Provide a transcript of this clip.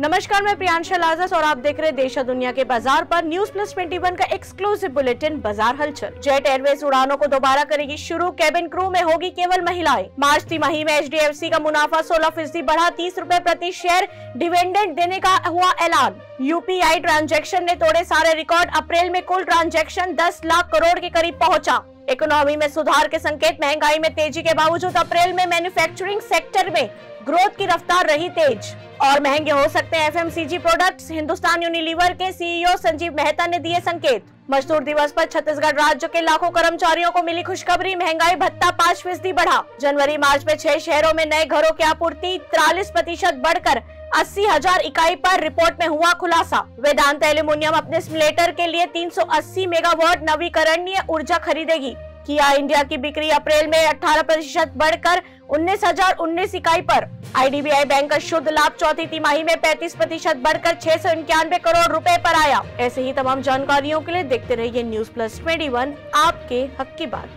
नमस्कार, मैं प्रियांशा लाजस और आप देख रहे हैं देश और दुनिया के बाजार पर न्यूज प्लस 21 का एक्सक्लूसिव बुलेटिन बाजार हलचल। जेट एयरवेज उड़ानों को दोबारा करेगी शुरू, केबिन क्रू में होगी केवल महिलाएं। मार्च तिमाही में HDFC का मुनाफा 16% बढ़ा, 30 रुपए प्रति शेयर डिविडेंड देने का हुआ ऐलान। UPI ट्रांजैक्शन ने तोड़े सारे रिकॉर्ड, अप्रैल में कुल ट्रांजैक्शन 10 लाख करोड़ के करीब पहुंचा। इकोनॉमी में सुधार के संकेत, महंगाई में तेजी के बावजूद अप्रैल में मैन्युफैक्चरिंग सेक्टर में ग्रोथ की रफ्तार रही तेज। और महंगे हो सकते हैं FMCG प्रोडक्ट्स, हिंदुस्तान यूनिलीवर के CEO संजीव मेहता ने दिए संकेत। मजदूर दिवस पर छत्तीसगढ़ राज्य के लाखों कर्मचारियों को मिली खुशखबरी, महंगाई भत्ता 5% बढ़ा। जनवरी मार्च में 6 शहरों में नए घरों की आपूर्ति 43% बढ़कर 80,000 इकाई पर, रिपोर्ट में हुआ खुलासा। वेदांत एल्यूमिनियम अपने स्पिलेटर के लिए 380 मेगावाट नवीकरणीय ऊर्जा खरीदेगी। किया इंडिया की बिक्री अप्रैल में 18% बढ़कर 19,019 इकाई पर। IDBI बैंक का शुद्ध लाभ चौथी तिमाही में 35% बढ़कर 691 करोड़ रुपए पर आया। ऐसे ही तमाम जानकारियों के लिए देखते रहिए न्यूज प्लस 21, आपके हक की बात।